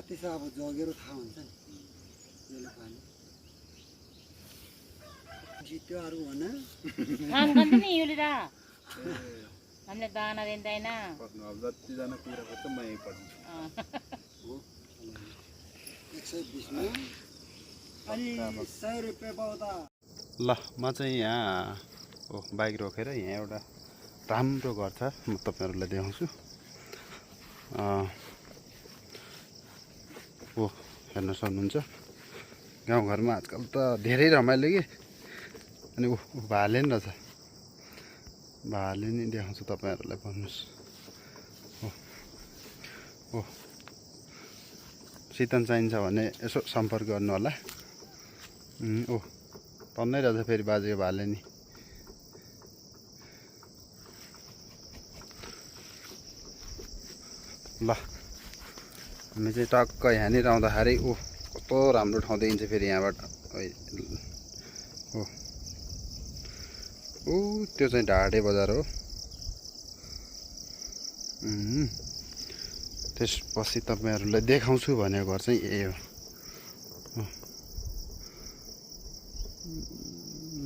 त्यसो अब जगेर थाहा हुन्छ नि यसले पानी त्यो अरू भन काम गर्छ नि युलिरा हामीले दाना दिँदैन अब जतिजना कुरा गर्छ म यही पढाउँछु 120 मा अनि 100 रुपैयाँ पाउँदा ल म चाहिँ यहाँ बाइक रोकेर यहाँ एउटा राम्रो घर छ म तपाईँहरूलाई देखाउँछु हेर्न सक्नुहुन्छ गाउँघरमा आजकल त धेरै रमाइलो कि अनि भाले नि रहेछ भाले नि देखाउँछु तपाईँहरूलाई भन्नुहोस् सितन चाहिन्छ भने यसो सम्पर्क गर्नु होला टन्नै रहेछ फेरि बाजेको भाले नि ल हामी चाहिँ टक्क यहाँनिर आउँदाखेरि कस्तो राम्रो ठाउँ देखिन्छ फेरि यहाँबाट त्यो चाहिँ ढाडे बजार हो त्यसपछि तपाईँहरूलाई देखाउँछु भनेको घर चाहिँ यही हो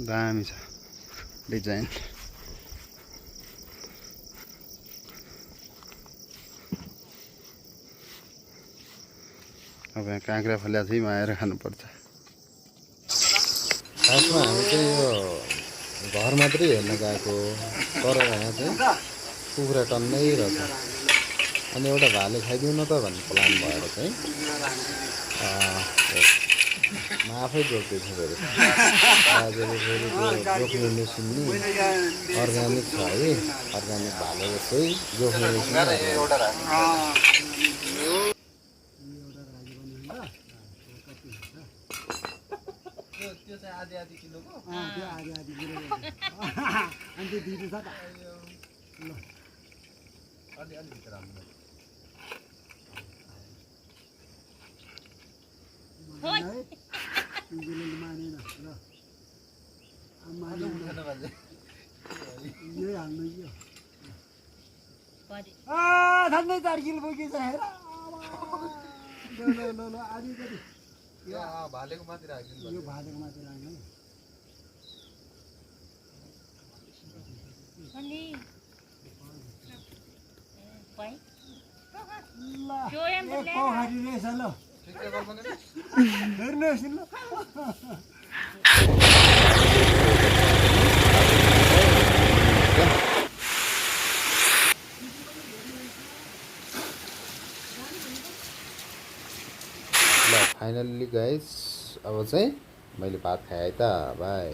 दामी छ डिजाइन अब यहाँ काँक्रा फल्या चाहिँ आएर खानुपर्छ खासमा हामी चाहिँ यो घर मात्रै हेर्न गएको तर यहाँ चाहिँ कुखुरा टन्नै रहेछ अनि एउटा भाले खाइदिउँ न त भन्ने प्लान भएर चाहिँ म आफै जोड्दैछु फेरि आजले फेरि त्यो जोख्ने मेसिन नि अर्ग्यानिक छ है अर्ग्यानिक भाले जस्तै जोख्ने मेसिन त्यो चाहिँ आधी आधी किलोको त्यो आधी किलो अनि त्यो दिदी छ त ल अलि अलि भित्र हाल्नु तिमीले मानेन ल यही हाल्नु यो झन्डै 4 किलो पुगेछ हेर ल आधी कति यो भालेको माथि राखिदिनु यो भालेको माथि राख्नु अनि पाइ ल एक खाडी रहेछ ल हेर्नुहोस् ल फाइनल्ली गाइस अब चाहिँ मैले भात खाएँ त बाई